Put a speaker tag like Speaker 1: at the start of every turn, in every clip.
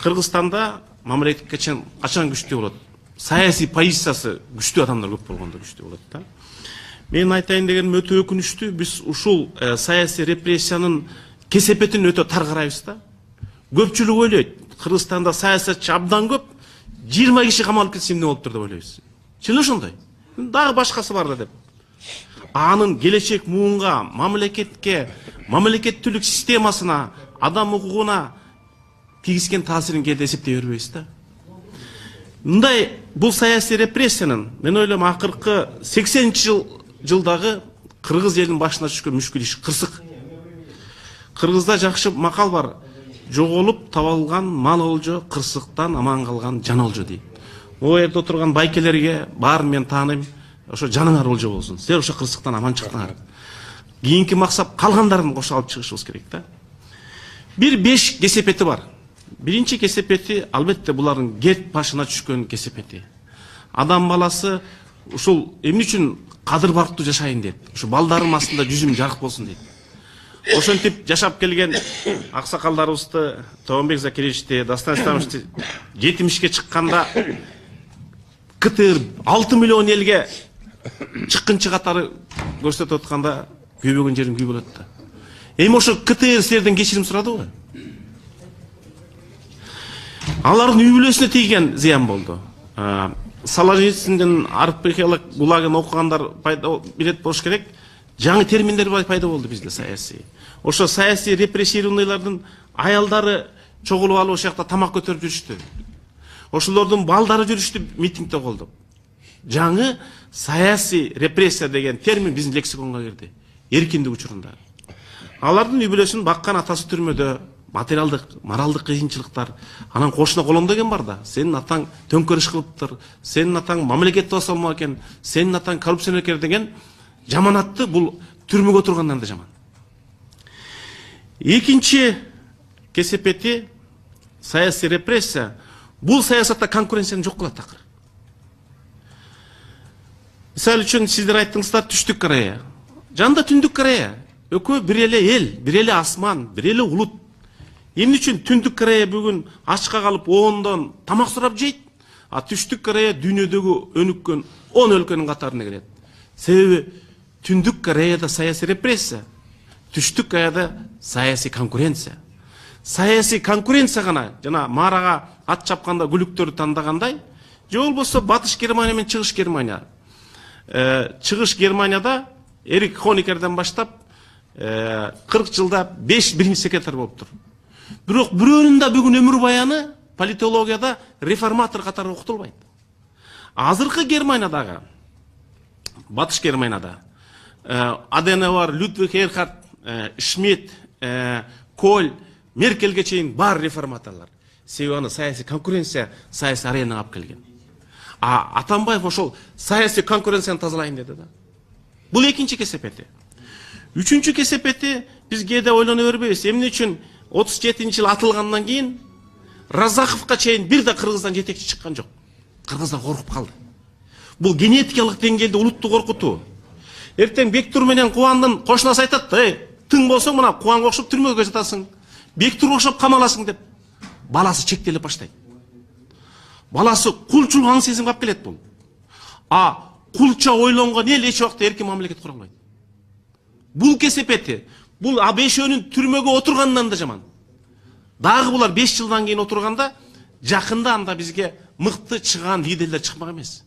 Speaker 1: Кыргызстанда мамлекет качан күчтүү болот? Саясий позициясы күчтүү адамдар көп болгондо күчтүү болот да. Мен айтайын дегеним өтө өкүнүчтүү. Биз ушул саясий репрессиянын кесепетин өтө тар карайбыз да. Көпчүлүк ойлойт, Кыргызстанда саясатчы абдан көп, 20 киши камалып кетсе эмне болуптур деп ойлойбуз. Чын ошондой. Дагы башкасы бар да деп. Анын келечек муунга, мамлекетке, мамлекеттүүлүк системасына, адам укугуна тийгизген таасирин кээде эсептей бербейбиз да. Мындай бул саясий репрессиянын мен ойлойм акыркы 80-жылдагы кыргыз элинин башына түшкөн мүшкүл иш кырсык. Кыргызда жакшы макал бар. Жоголуп табылган мал олжо, кырсыктан аман калган жан олжо дейт. О жерде отурган байкелерге баарын мен тааныйм. Ошо жаныңар олжо болсун. Силер ошо кырсыктан аман чыктыңар. Кийинки максат калгандарын кошо алып чыгышыбыз керек да. Бир 5 кесепети бар. Биринчи кесепети албетте булардын кет башына түшкөн кесепети. Адам баласы ушул эмне үчүн кадыр барктуу жашайын дейт. Ушу балдарым астында жүзүм жарык болсун дейт. Ошентип жашап келген аксакалдарыбызды Тоонбек Закирьевичти, Дастан Исламовичти 70-ке чыкканда КТР 6 миллион элге чыккынчы катары көрсөтүп атканда күйбөгөн жерим күй болот да. Эми ошо КТР силерден кечирим сурадыбы? Алардын үй бүлөсүнө тийген зыян болду. Солженициндин архипелаг гулагын окугандар пайда билет болуш керек. Жаңы терминдер пайда болду бизде саясий. Ошо саясий репрессированныйлардын аялдары чогулуп алып ошол жакта тамак көтөрүп жүрүштү. Ошолордун балдары жүрүштү митингде колдоп. Жаңы саясий репрессия деген термин биздин лексиконго кирди. Эркиндик учурунда. Алардын үй бүлөсүн баккан атасы түрмөдө, материалдык, моралдык кыйынчылыктар, анан кошуна колон деген бар да. Сенин атаң төңкөрүш кылыптыр, сенин атаң мамлекетти басалма экен, сенин атаң коррупционер деген жаманатты бул түрмөгө отургандан да жаман. Экинчи кесепети саясий репрессия. Бул саясатта конкуренцияны жок кылат такыр. Мисалы үчүн сиздер айттыңыздар Түштүк Корея. Жанда Түндүк Корея. Экөө бир эле эл, бир эле асман, бир эле улут. Эмне үчүн Түндүк Корея бүгүн ачка калып оондон тамак сурап жейт, а Түштүк Корея дүйнөдөгү өнүккөн 10 өлкөнүн катарына кирет. Себеби Түндүк Кореяда саясий репрессия, Түштүк Кореяда саясий конкуренция. Саясий конкуренция гана жана марага ат чапканда күлүктөрдү тандагандай, же болбосо Батыш Германия менен Чыгыш Германия. Чыгыш Германияда Эрик Хонекерден баштап 40 жылда 5 биринчи секретарь болуптур. Бирок бирөөнүн да бүгүн өмүр баяны политологияда реформатор катары окутулбайт. Азыркы Германиядагы Батыш Германияда Аденауэр, Людвиг Эрхард, Шмидт, Коль, Меркельге чейин бар реформаторлар. Себеби аны саясий конкуренция, саясий аренага алып келген. А Атамбаев ошол саясий конкуренцияны тазалайын деди да. Бул экинчи кесепети. Үчүнчү кесепети биз кээде ойлоно бербейбиз. Эмне үчүн 37-жыл атылгандан кийин Разаховка чейин бир да Кыргыздан жетекчи чыккан жок. Кыргыздар коркуп калды. Бул генетикалык деңгээлде улутту коркутуу. Эртең Бектур менен Кубандын кошунасы айтат, тың болсоң мына Кубанга окшоп түрмөгө жатасың, Бектурга окшоп камаласың деп. Баласы чектелип баштайт. Баласы кулчулук аң сезим кап келет бул. А кулча ойлонгон эл эч убакта эркин мамлекет кура албайт. Бул кесепети, бул бешөөнүн түрмөгө отургандан да жаман. Дагы булар 5 жылдан кийин отурганда, жакында анда бизге мыкты чыган лидерлер чыкмак эмес.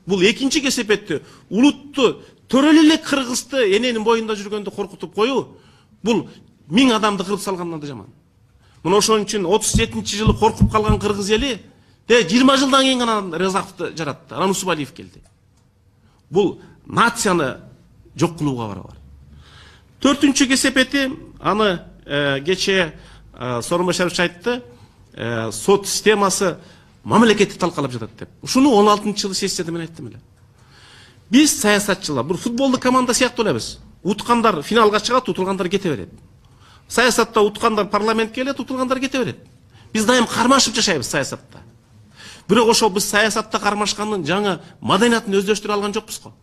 Speaker 1: Бул экинчи кесепетти улутту төрөлө эле кыргызды эненин боюнда жүргөндө коркутуп коюу, бул 1000 адамды кырып салгандан да жаман. Мына ошон үчүн 37-жылы коркуп калган кыргыз эли 20 жылдан кийин гана Разаховду жаратты, анан Усубалиев келди. Бул нацияны жок кылууга барабар. Төртүнчү кесепети, аны кечээ Сооронбай Шарипович айтты, сот системасы мамлекетти талкалап жатат деп. Ушуну 16-жылы сессияда мен айттым эле. Биз саясатчылар, бул футболдук команда сыяктуу элебиз. Уткандар финалга чыгат, утулгандар кете берет. Саясатта уткандар парламентке келет, утулгандар кете берет. Биз дайым кармашып жашайбыз саясатта. Бирок ошол биз саясатта кармашкандын жаңы маданиятын өздөштүрө алган жокпуз го.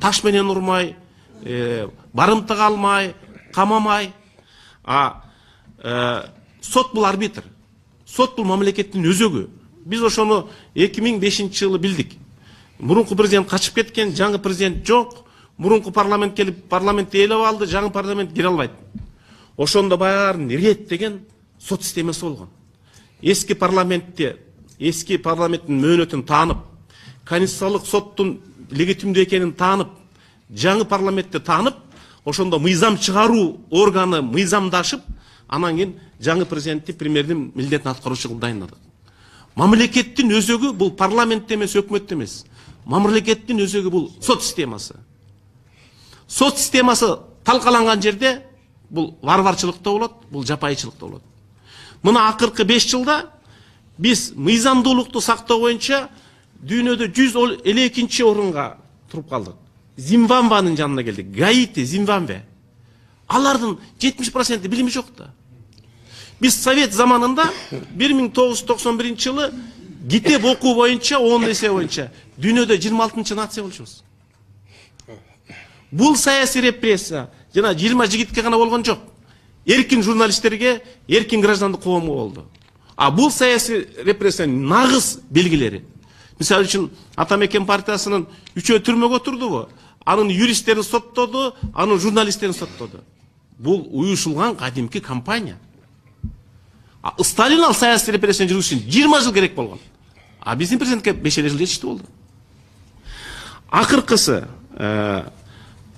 Speaker 1: Таш менен урмай, барымтага алмай, камамай. Сот бул арбитр. Сот бул мамлекеттин өзөгү. Биз ошону 2005-жылы билдик. Мурунку президент качып кеткен, жаңы президент жок. Мурунку парламент келип, парламентти ээлеп алды, жаңы парламент кире албайт. Ошондо баарын реттеген сот системасы болгон. Эски парламенттин мөөнөтүн таанып, конституциялык соттун легитимдүү экенин таанып, жаңы парламентти таанып, ошондо мыйзам чыгаруу органы мыйзамдашып, анан кийин жаңы президентти премьердин милдетин аткаруучу кылып дайындадык. Мамлекеттин өзөгү бул парламент эмес, өкмөт эмес. Мамлекеттин өзөгү бул сот системасы. Сот системасы талкаланган жерде бул варварчылык да болот, бул жапайычылык да болот. Мына акыркы 5 жылда биз мыйзамдуулукту сактоо боюнча дүйнөдө 152-чи орунга туруп калдык. Зимбабвенин жанына келдик. Гаити, Зимбабве. Алардын 70% билими жок да. Биз Совет заманында 1991-жылы китеп окуу боюнча 10 эсе боюнча дүйнөдө 26-чы нация болчубуз. Бул саясий репрессия жана 20 жигитке гана болгон жок. Эркин журналисттерге, эркин граждандык коомго болду. А бул саясий репрессиянын нагыз белгилери. Мисалы үчүн Атамекен партиясынын 3 түрмөгө отурдубу? Анын юристтерин соттоду, анын журналисттерин соттоду. Бул уюшулган кадимки компания. Сталин ал саясий репрессияны жүргүзүш үчүн 20 жыл керек болгон. А биздин президентке 5 жыл жетишти болду. Акыркысы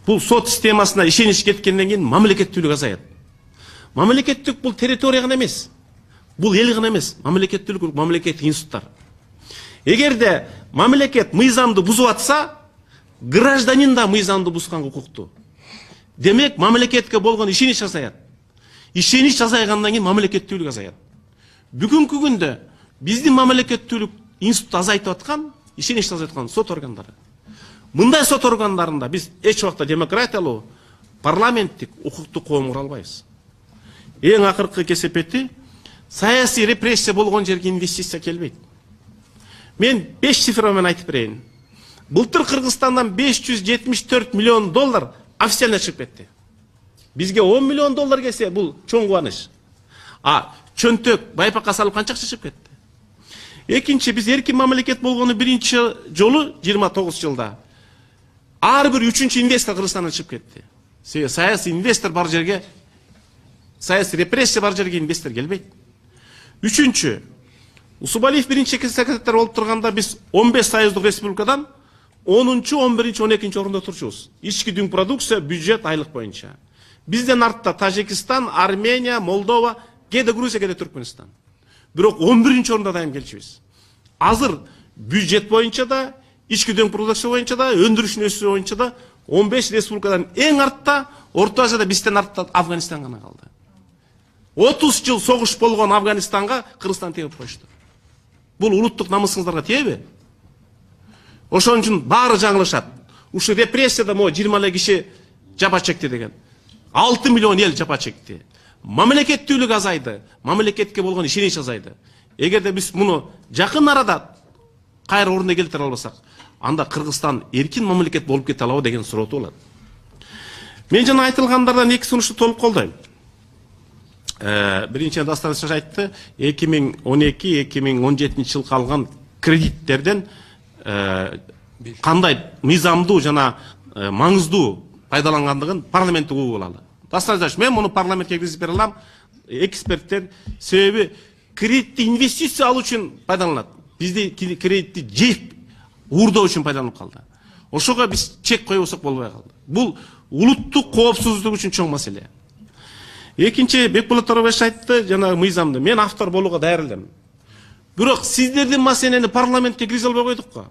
Speaker 1: бул сот системасына ишенич кеткенден кийин мамлекеттүүлүк азаят. Мамлекеттик бул территория гана эмес. Бул эл гана эмес. Мамлекеттүүлүк мамлекеттик институттар. Эгерде мамлекет мыйзамды бузуп атса, гражданин да мыйзамды бузганга укуктуу. Демек, мамлекетке болгон ишенич азаят. Ишенич азайгандан кийин мамлекеттүүлүк азаят. Бүгүнкү күндө биздин мамлекеттүүлүк институт азайтып аткан, ишенич азайтып аткан сот органдары. Мындай сот органдарында биз эч убакта демократиялуу, парламенттик, укуктук коом кура албайбыз. Эң акыркы кесепети саясий репрессия болгон жерге инвестиция келбейт. Мен 5 цифра менен айтып берейин. Былтыр Кыргызстандан 574 миллион доллар официально чыгып кетти. Бизге 10 миллион доллар келсе бул чоң кубаныч. А чөнтөк байпакка салып канча акча чыгып кетти? Экинчи, биз эркин мамлекет болгону биринчи жолу 29 жылда. Ар бир 3-чү инвестор Кыргызстандан чыгып кетти. Саясий инвестор бар жерге, саясий репрессия бар жерге инвестор келбейт. Үчүнчү, Усубалиев биринчи секретарь болуп турганда биз 15 союздук республикадан 10-чу, 11-чи, 12-чи орунда турчубуз. Ички дүң продукция, бюджет айлык боюнча. Бизден артта Тажикстан, Армения, Молдова, кээде Грузия, кээде Түркмөнстан. Бирок 11-чи орунда дайым келчүбүз. Азыр бюджет боюнча да, ички дүң продукция боюнча да, өндүрүшүн өсүү боюнча да 15 республикадан эң артта, Орто Азияда бизден артта Афганистан гана калды. 30 жыл согуш болгон Афганистанга Кыргызстан тегип коюшту. Бул улуттук намысыңыздарга тиеби? Ошон үчүн баары жаңылышат. Ушу репрессияда мо 20 киши жапа чекти деген. 6 миллион ел жапа чекти. Мамлекеттүүлүк азайды, мамлекетке болгон ишенич азайды. Эгерде биз муну жакын арада кайра ордуна келтире албасак, анда Кыргызстан эркин мамлекет болуп кете алабы деген суроо болот. Мен жана айтылгандардан эки сунушту толук колдойм. Биринчиден Дастан Шаш айтты, 2012-2017 жылга алган кредиттерден кандай мыйзамдуу жана маңыздуу пайдалангандыгын парламенттик угуп алалы. Дастан Шаш, мен муну парламентке киргизип бере алам, эксперттер, себеби кредитти инвестиция алуу үчүн пайдаланат. Бизде кредитти жеп уурдоо үчүн пайдаланып калды. Ошого биз чек койбосок болбой калды. Бул улуттук коопсуздук үчүн чоң маселе. Экинчи, Бекболот Торобаевич айтты, жана мыйзамды. Мен автор болууга даяр элем. Бирок сиздердин маселени парламентке киргизе албай койдук го.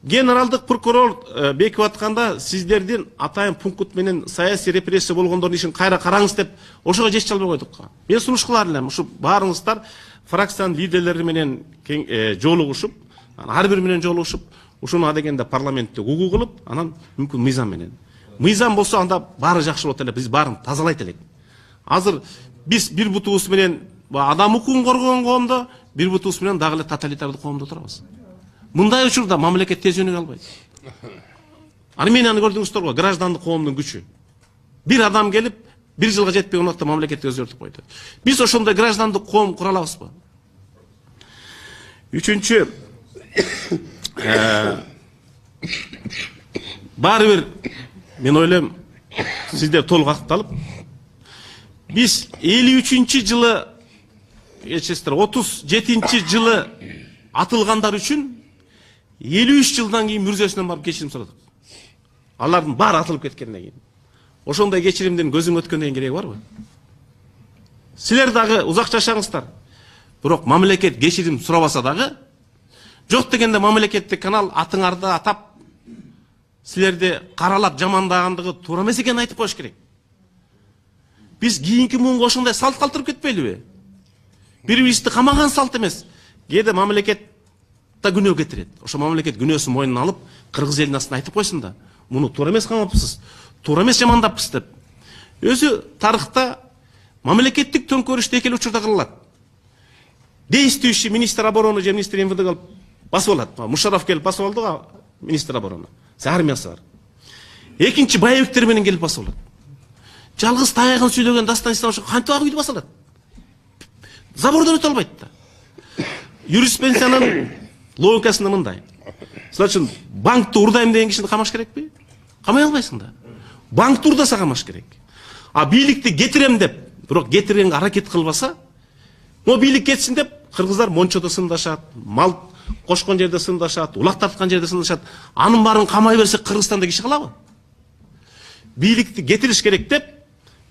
Speaker 1: Генералдык прокурор бекип атканда сиздердин атайын пункт менен саясий репрессия болгондордун ишин кайра караңыз деп ошого жетише албай койдук го. Мен сунуш кылар элем, ушу баарыңыздар фракциянын лидерлери менен жолугушуп, ар бири менен жолугушуп, ушуну адегенде парламентте угуу кылып, анан мүмкүн мыйзам менен. Мыйзам болсо анда баары жакшы болот эле, биз баарын тазалайт элек. Азыр биз бир бутубуз менен адам укугун коргогон коомдо, бир бутубуз менен дагы эле тоталитардык коомдо турабыз. Мындай учурда мамлекет тез жөнөгө албайт. Арменияны көрдүңүздөр го, граждандык коомдун күчү. Бир адам келип, бир жылга жетпеген убакта мамлекетти өзгөртүп койду. Биз ошондой граждандык коом кура алабызбы? Үчүнчү, бары бир мен ойлойм, сиздер толук акталып, биз 53-жылы, 37 жылы атылгандар үчүн 53 жылдан кийин мүрзөсүнөн барып кечирим сурадык. Алардын баары атылып кеткенден кийин. Ошондой кечиримдин көзүң өткөндөн кийин кереги барбы? Силер дагы узак жашаңыздар. Бирок мамлекет кечирим сурабаса дагы, жок дегенде мамлекеттик канал атыңарды атап, силерди каралап жамандагандыгы туура эмес экенин айтып коюш керек. Биз кийинки муунга ошондой салт калтырып кетпейлиби? Бири-бирибизди камаган салт эмес. Кээде мамлекет да күнөө кетирет. Ошо мамлекет күнөөсүн мойнуна алып, кыргыз элинин астына айтып койсун да, муну туура эмес камапсыз, туура эмес жамандаппыз деп. Өзү тарыхта мамлекеттик төңкөрүштү эки эле учурда кылылат. Действующий министр обороны же министр МВД басып алат. Мушаррaf келип басып алды го министр обороны. Армиясы бар. Экинчи Баевиктер менен келип басып алат. Жалгыз таягын сүйлөгөн Дастан Исламович кантип ак үйдү басып алат? Забордон өтө албайт да. Юриспруденциянын логикасында мындай. Мисалы үчүн банкты урдайм деген кишини камаш керекпи? Камай албайсың да. Банкты урдаса камаш керек. А бийликти кетирем деп, бирок кетиргенге аракет кылбаса, но бийлик кетсин деп кыргыздар Мончодо сындашат, мал кошкон жерде сындашат, улак тарткан жерде сындашат. Анын баарын камай берсе Кыргызстанда киши калабы? Бийликти кетириш керек деп,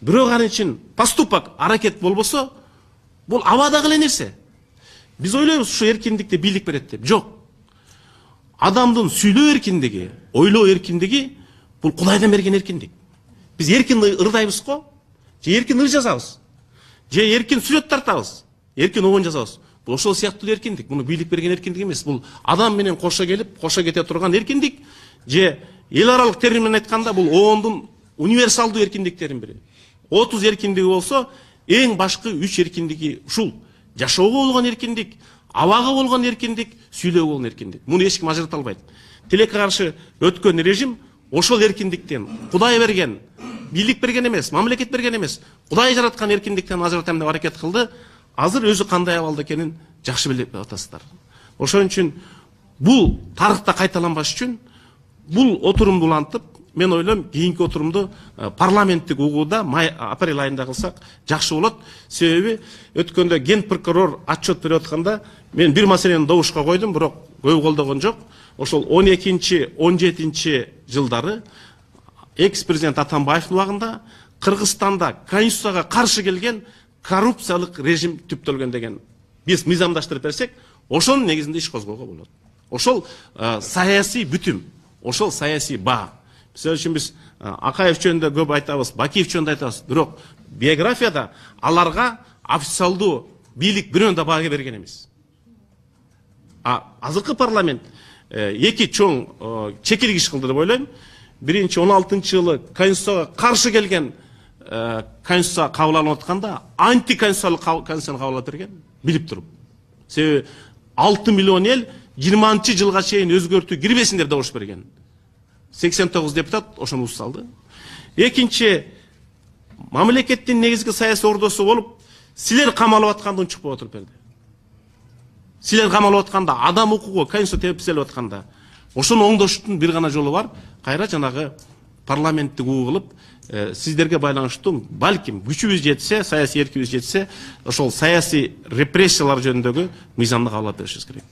Speaker 1: бирок аны үчүн поступок, аракет болбосо, бул абадагы эле нерсе. Биз ойлойбуз ушу эркиндикти бийлик берет деп. Жок. Адамдын сүйлөө эркиндиги, ойлоо эркиндиги бул Кудайдан берген эркиндик. Биз эркин ырдайбыз го, же эркин ыр жазабыз, же эркин сүрөт тартабыз, эркин обон жазабыз. Бул ошол сыяктуу эркиндик. Муну бийлик берген эркиндик эмес. Бул адам менен кошо келип, кошо кете турган эркиндик, же эл аралык термин менен айтканда бул оондун универсалдуу эркиндиктеринин бири. 30 эркиндиги болсо, эң башкы 3 эркиндиги ушул. Жашоого болгон эркиндик, абага болгон эркиндик, сүйлөөгө болгон эркиндик. Муну эч ким ажырата албайт. Тилекке каршы өткөн режим ошол эркиндиктен, Кудай берген, бийлик берген эмес, мамлекет берген эмес, Кудай жараткан эркиндиктен ажыратам деп аракет кылды. Азыр өзү кандай абалда экенин жакшы билип атасыздар. Ошон үчүн бул тарыхта кайталанбаш үчүн бул отурумду улантып, мен ойлойм кийинки отурумду парламенттик угууда апрель айында кылсак жакшы болот. Себеби өткөндө ген прокурор отчет берип атканда мен бир маселени добушка койдум, бирок көп колдогон жок. Ошол 12-17 жылдары экс-президент Атамбаевдин убагында Кыргызстанда конституцияга каршы келген коррупциялык режим түптөлгөн деген биз мыйзамдаштырып берсек, ошонун негизинде иш козгоого болот. Ошол саясий бүтүм, ошол саясий баа. Мисалы үчүн биз Акаев жөнүндө көп айтабыз, Бакиев жөнүндө айтабыз, бирок биографияда аларга официалдуу бийлик бирөөнү да баа берген эмес. Азыркы парламент эки чоң чекилик иш кылды деп ойлойм. Биринчи 16-жылы конституцияга каршы келген конституция кабыл алынып атканда антиконституциялык конституцияны кабыл алып берген, билип туруп. Себеби 6 миллион эл 20-жылга чейин өзгөртүү кирбесин деп добуш берген. 89 депутат ошону салды. Экинчи, мамлекеттин негизги саясий ордосу болуп, силер камалып атканда унчукпай отуруп берди. Силер камалып атканда, адам укугу, конституция тепселип атканда, ошону оңдоштун бир гана жолу бар. Кайра жанагы парламенттик угуу кылып, сиздерге байланыштуу, балким күчүбүз жетсе, саясий эркибиз жетсе, ошол саясий репрессиялар жөнүндөгү мыйзамды кабыл алып беришибиз керек.